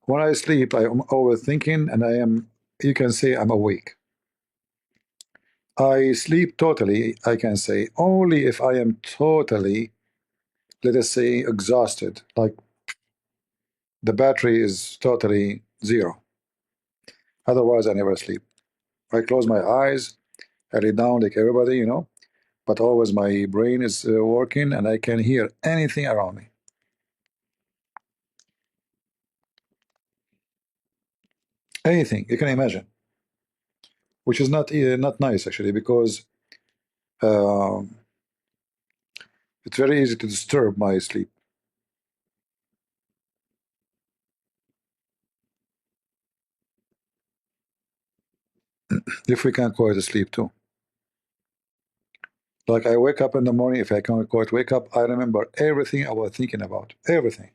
When I sleep, I am always thinking, and I am, you can say I'm awake. I sleep totally, I can say, only if I am totally, let us say, exhausted, like the battery is totally zero. Otherwise, I never sleep. I close my eyes, I lay down like everybody, but always my brain is working and I can hear anything around me. Anything you can imagine, which is not nice actually, because um, it's very easy to disturb my sleep. If we can't quite sleep too. Like I wake up in the morning, if I can't quite wake up, I remember everything I was thinking about. Everything.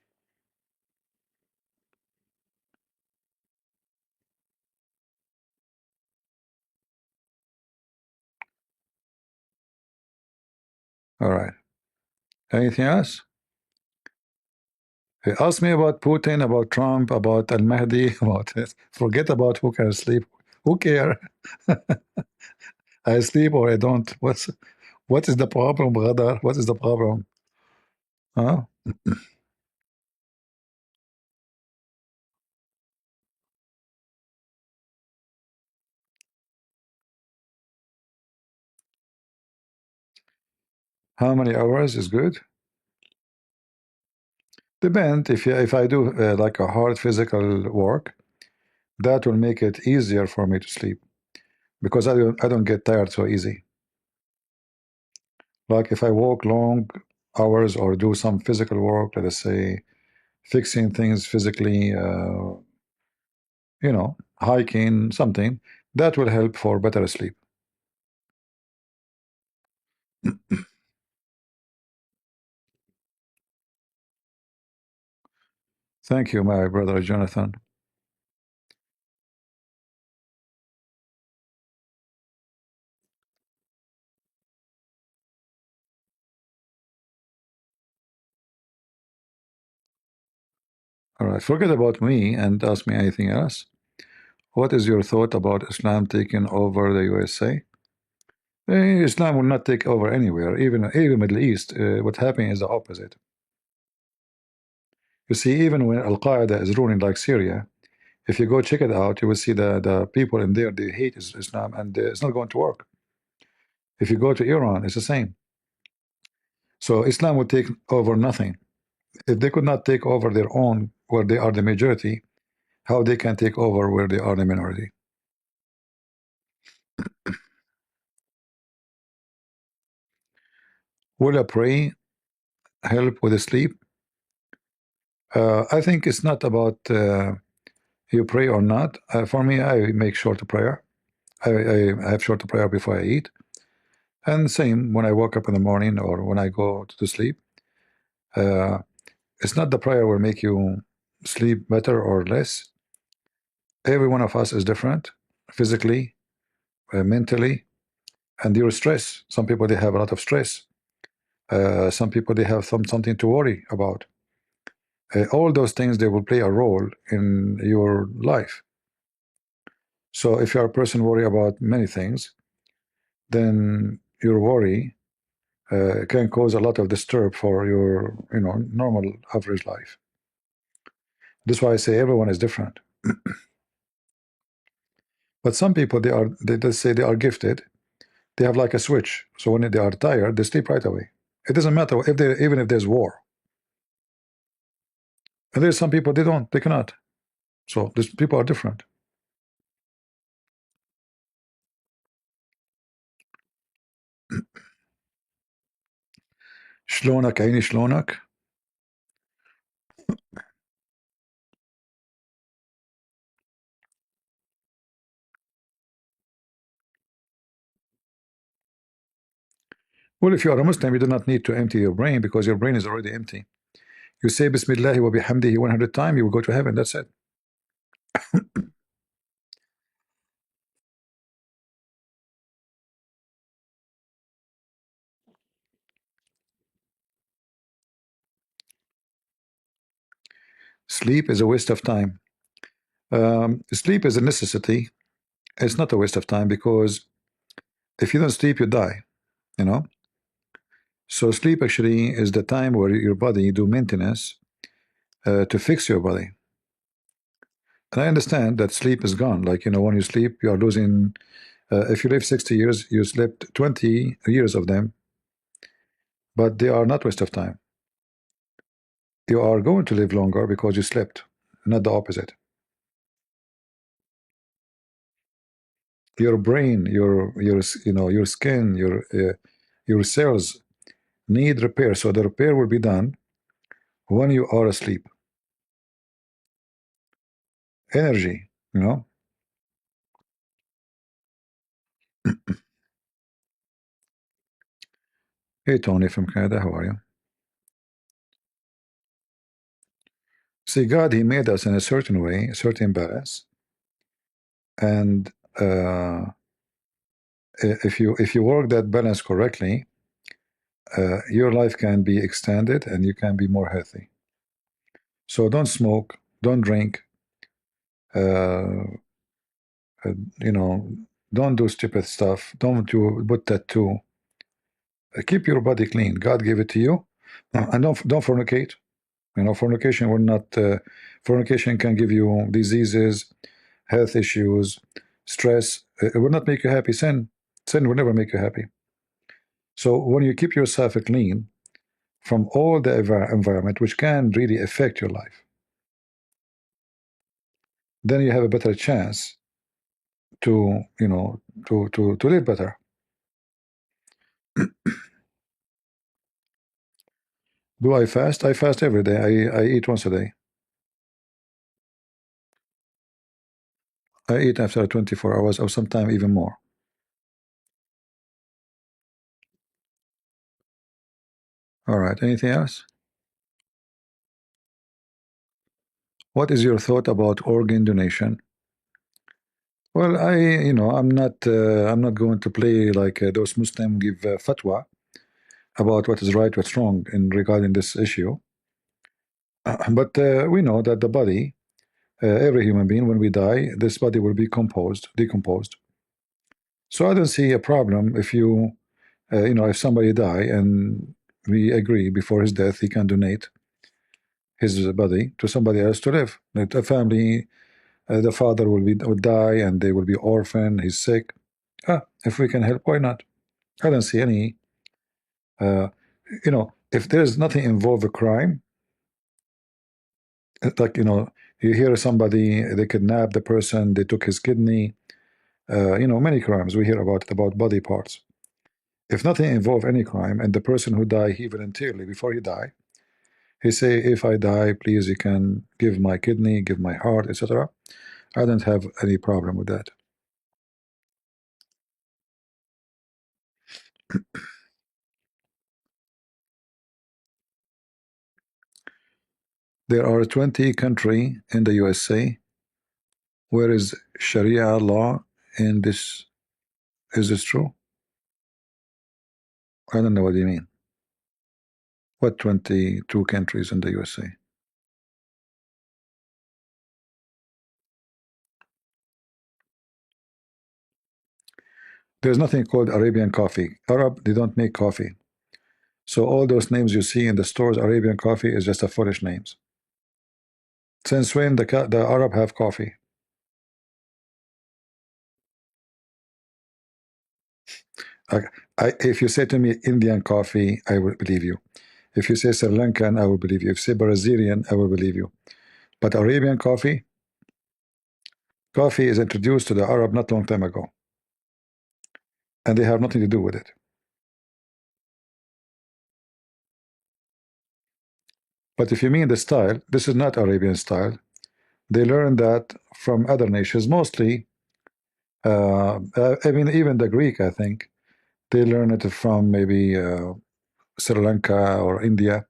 All right. Anything else? Ask me about Putin, about Trump, about Al Mahdi, about this. Forget about who can sleep. Who care? I sleep or I don't. What is the problem, brother? What is the problem? Huh? How many hours is good? Depend. If I do like a hard physical work, that will make it easier for me to sleep because I don't get tired so easy. Like if I walk long hours or do some physical work, let us say fixing things physically, hiking, something that will help for better sleep. Thank you, my brother Jonathan. All right, forget about me and ask me anything else. What is your thought about Islam taking over the USA? Islam will not take over anywhere, even Middle East. What happening is the opposite. You see, even when Al Qaeda is ruling like Syria, if you go check it out, you will see the people in there, they hate Islam, and it's not going to work. If you go to Iran, it's the same. So Islam would take over nothing. If they could not take over their own where they are the majority, how they can take over where they are the minority? Will a pray help with the sleep? I think it's not about you pray or not. For me, I make short prayer. I have short prayer before I eat, and same when I wake up in the morning or when I go to sleep. Uh, it's not the prayer will make you sleep better or less. Every one of us is different, physically, mentally, and your stress. Some people they have a lot of stress. Some people they have something to worry about. All those things they will play a role in your life. So if you are a person worry about many things, then your worry can cause a lot of disturb for your normal average life. That's why I say everyone is different. But some people they just say they are gifted. They have like a switch. So when they are tired, they sleep right away. It doesn't matter if they even if there's war. And there's some people they cannot. So these people are different. شلونك عيني شلونك. Well, if you are a Muslim, you do not need to empty your brain because your brain is already empty. You say Bismillah wa bihamdihi 100 times, you will go to heaven. That's it. Sleep is a waste of time. Sleep is a necessity. It's not a waste of time because if you don't sleep, you die. You know. So sleep actually is the time where your body do maintenance to fix your body. And I understand that sleep is gone. Like, when you sleep, you are losing. If you live 60 years, you slept 20 years of them, but they are not waste of time. You are going to live longer because you slept, not the opposite. Your brain, your skin, your cells need repair. So the repair will be done when you are asleep. Energy, you know. Hey Tony from Canada, how are you? See, God, He made us in a certain way, a certain balance, and if you work that balance correctly, your life can be extended and you can be more healthy. So don't smoke, don't drink, uh, uh, you know, don't do stupid stuff, don't do put tattoo. Keep your body clean. God gave it to you, and don't fornicate. Fornication will not. Fornication can give you diseases, health issues, stress. It will not make you happy. Sin will never make you happy. So when you keep yourself clean from all the environment, which can really affect your life, then you have a better chance to to live better. Do I fast? I fast every day. I eat once a day. I eat after 24 hours or sometimes even more. All right. Anything else? What is your thought about organ donation? Well, I'm not going to play like those Muslims give fatwa about what is right, what's wrong in regarding this issue. But we know that the body, every human being, when we die, this body will be decomposed. So I don't see a problem if if somebody die and we agree before his death, he can donate his body to somebody else to live. Like a family, the father will die and they will be orphan. He's sick. If we can help, why not? I don't see any. If there's nothing involved a crime, like you hear somebody they kidnapped the person, they took his kidney. Many crimes we hear about body parts. If nothing involved any crime and the person who died, he voluntarily before he died, he say, if I die, please you can give my kidney, give my heart, etc. I don't have any problem with that. There are 20 countries in the USA where is Sharia law in this. Is this true? I don't know what you mean. What 22 countries in the USA? There's nothing called Arabian coffee. Arab, they don't make coffee. So all those names you see in the stores, Arabian coffee, is just a foolish names. Since when the Arab have coffee? I, if you say to me Indian coffee, I will believe you. If you say Sri Lankan, I will believe you. If you say Brazilian, I will believe you. But Arabian coffee is introduced to the Arab not long time ago, and they have nothing to do with it. But if you mean the style, this is not Arabian style. They learned that from other nations, mostly. I mean, even the Greek, I think, they learned it from maybe Sri Lanka or India.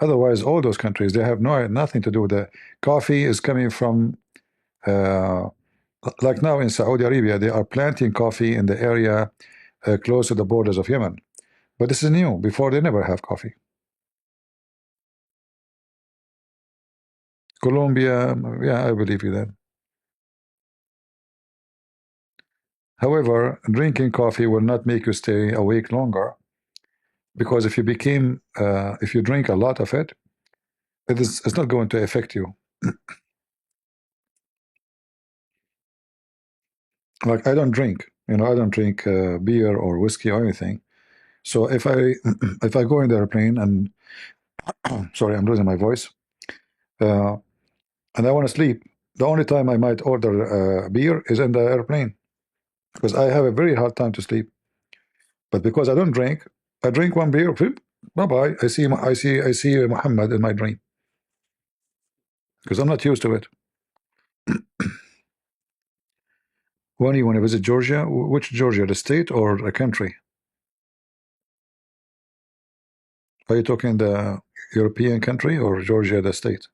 Otherwise, all those countries, they have nothing to do with the coffee is coming from, uh, like now in Saudi Arabia, they are planting coffee in the area close to the borders of Yemen. But this is new. Before, they never have coffee. Colombia, yeah, I believe you then. However, drinking coffee will not make you stay awake longer, because if you drink a lot of it, it's not going to affect you. Like I don't drink, I don't drink beer or whiskey or anything. So if I if I go in the airplane and sorry, I'm losing my voice, uh, and I want to sleep, the only time I might order beer is in the airplane, because I have a very hard time to sleep. But because I don't drink, I drink one beer, bye bye. I see Muhammad in my dream, because I'm not used to it. When you want to visit Georgia, which Georgia, the state or a country? Are you talking the European country or Georgia, the state?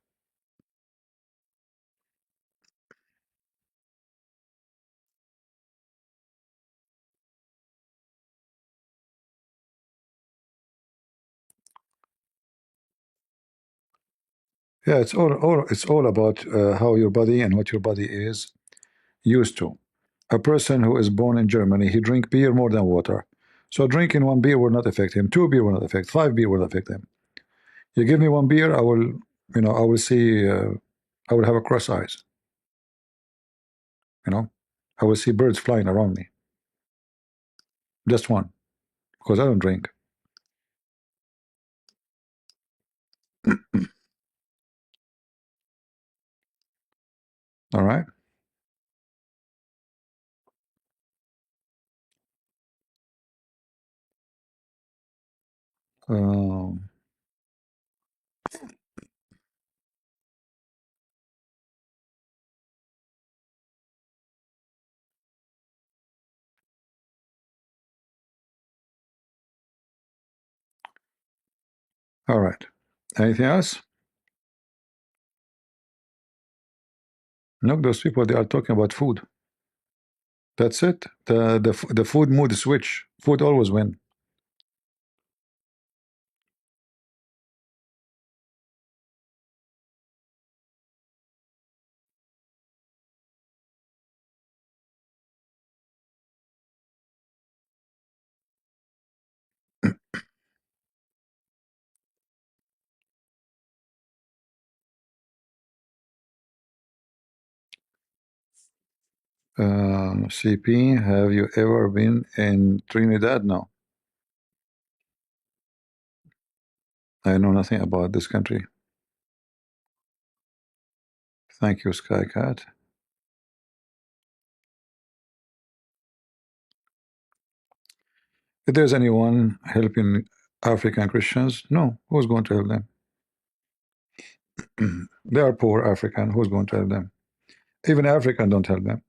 Yeah, it's all about how your body and what your body is used to. A person who is born in Germany, he drink beer more than water. So drinking one beer will not affect him. Two beer will not affect. Five beer will affect him. You give me one beer, I will see, I will have a cross eyes. You know, I will see birds flying around me. Just one, because I don't drink. All right. Um, all right. Anything else? No, those people they are talking about food. That's it. The food mood switch. Food always win. CP, have you ever been in Trinidad? No, I know nothing about this country. Thank you, Skycat. If there's anyone helping African Christians, no, who's going to help them? They are poor African. Who's going to help them? Even African don't help them.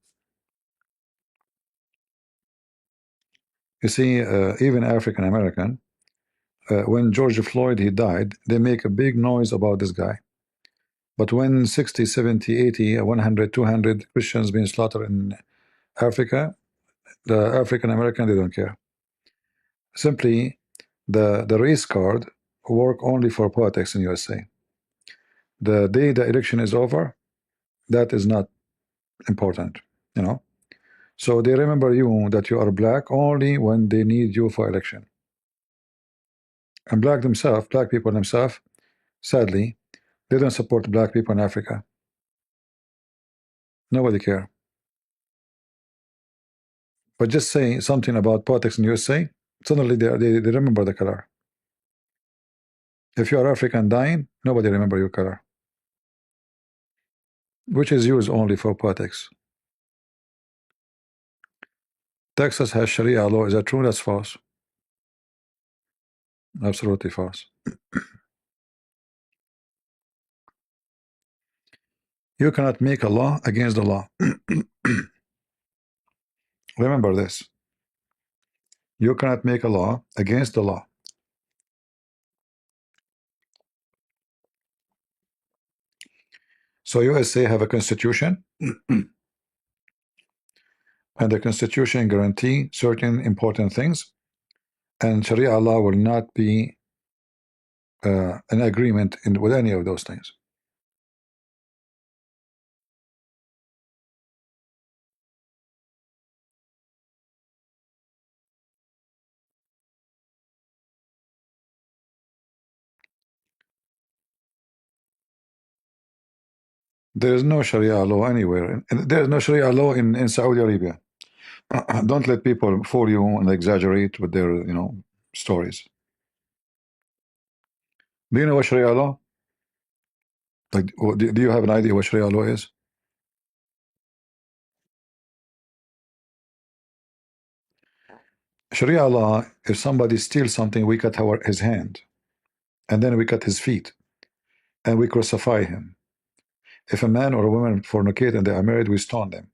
You see, even African American, when George Floyd he died, they make a big noise about this guy. But when 60, 70, 80, 100, 200 Christians being slaughtered in Africa, the African American they don't care. Simply, the race card work only for politics in USA. The day the election is over, that is not important, you know. So they remember you that you are black only when they need you for election. And black people themselves, sadly, they don't support black people in Africa. Nobody care. But just saying something about politics in USA, suddenly they remember the color. If you are African dying, nobody remember your color, which is used only for politics. Texas has Sharia law. Is that true? That's false. Absolutely false. You cannot make a law against the law. Remember this. You cannot make a law against the law. So USA have a constitution, and the constitution guarantee certain important things, and Sharia law will not be an agreement with any of those things. There is no Sharia law anywhere. There is no Sharia law in Saudi Arabia. Don't let people fool you and exaggerate with their, stories. Do you know what Sharia law? Like, do you have an idea what Sharia law is? Sharia law, if somebody steals something, we cut his hand, and then we cut his feet, and we crucify him. If a man or a woman fornicate and they are married, we stone them.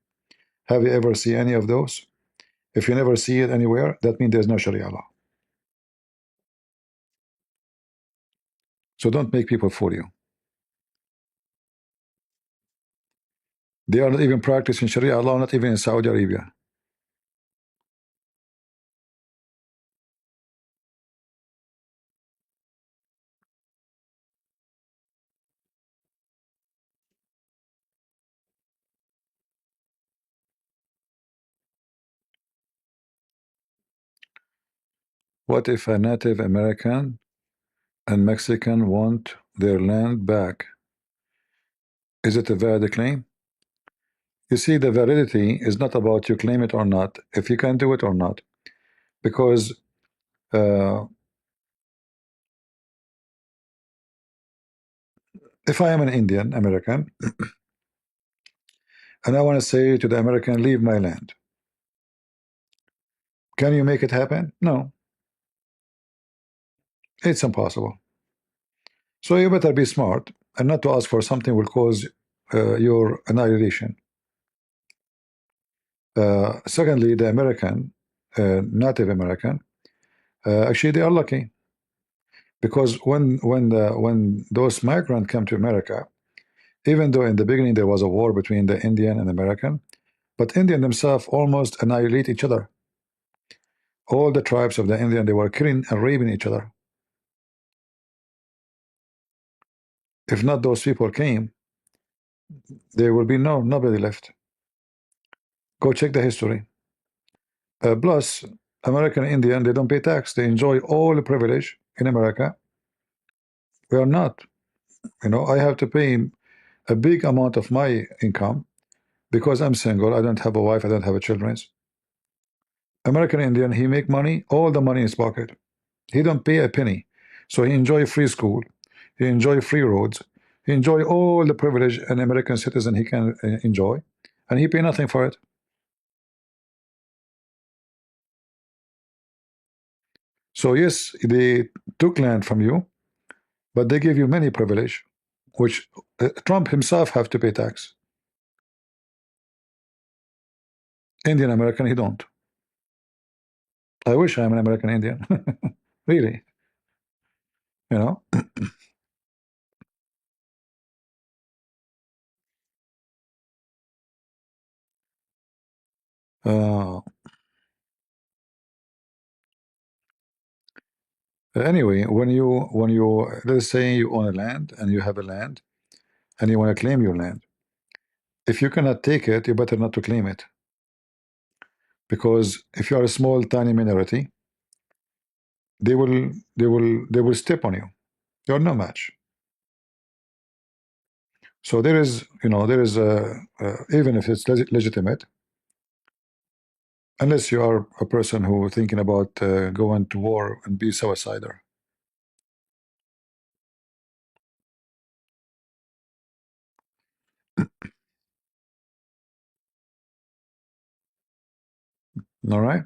Have you ever seen any of those? If you never see it anywhere, that means there's no Sharia law. So don't make people fool you. They are not even practicing Sharia law, not even in Saudi Arabia. What if a Native American and Mexican want their land back? Is it a valid claim? You see, the validity is not about you claim it or not, if you can do it or not. Because if I am an Indian American and I want to say to the American, leave my land, can you make it happen? No, it's impossible. So you better be smart and not to ask for something will cause your annihilation. Secondly, the American, Native American, actually they are lucky because when those migrants come to America, even though in the beginning there was a war between the Indian and American, but Indian themselves almost annihilate each other. All the tribes of the Indian, they were killing and raping each other. If not those people came, there will be nobody left. Go check the history. Plus, American Indian, they don't pay tax. They enjoy all the privilege in America. We are not. I have to pay a big amount of my income because I'm single. I don't have a wife. I don't have a children. American Indian, he make money, all the money in his pocket. He don't pay a penny. So he enjoy free school. He enjoy free roads. He enjoy all the privilege an American citizen he can enjoy, and he pay nothing for it. So yes, they took land from you, but they give you many privilege, which Trump himself have to pay tax. Indian American, he don't. I wish I'm an American Indian, really. You know. Uh, anyway, when you let's say you own a land and you have a land and you want to claim your land, if you cannot take it, you better not to claim it because if you are a small tiny minority, they will step on you. You're no match. So there is even if it's legitimate, unless you are a person who thinking about going to war and be suicider. All right.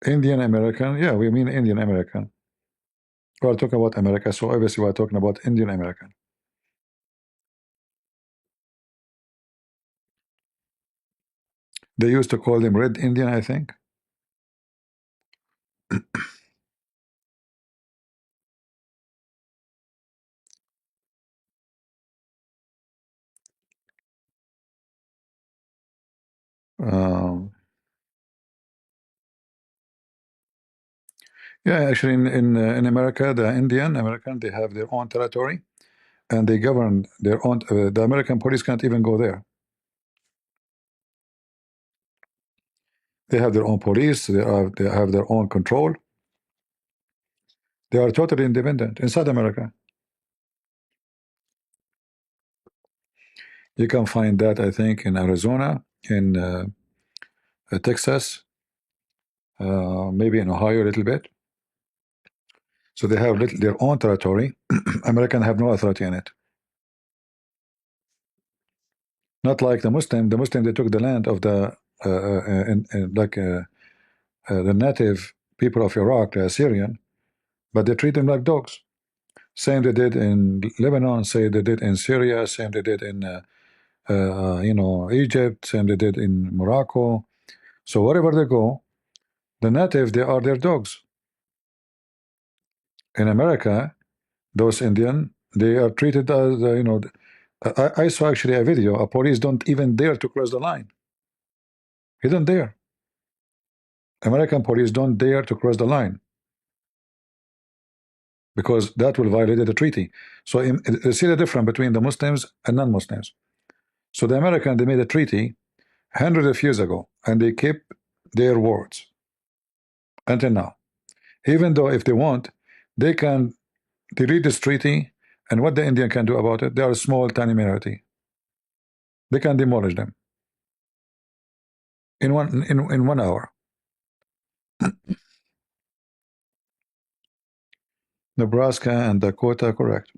Indian American, yeah, we mean Indian American. We are talking about America, so obviously we are talking about Indian American. They used to call them Red Indian, I think. Um, yeah, actually, in America, the Indian American they have their own territory, and they govern their own. The American police can't even go there. They have their own police. They have their own control. They are totally independent inside America. You can find that, I think, in Arizona, in Texas, maybe in Ohio a little bit. So they have their own territory. American have no authority in it. Not like the Muslim. The Muslim, they took the land of the the native people of Iraq, the Assyrian, but they treat them like dogs. Same they did in Lebanon. Same they did in Syria. Same they did in Egypt. Same they did in Morocco. So wherever they go, the native, they are their dogs. In America, those Indian, they are treated as I saw actually a video. A police don't even dare to cross the line. He don't dare. American police don't dare to cross the line because that will violate the treaty. So see the difference between the Muslims and non-Muslims. So the American, they made a treaty hundreds of years ago, and they keep their words until now. Even though if they want, they can delete this treaty, and what the Indian can do about it? They are a small, tiny minority. They can demolish them in in 1 hour. Nebraska and Dakota, correct.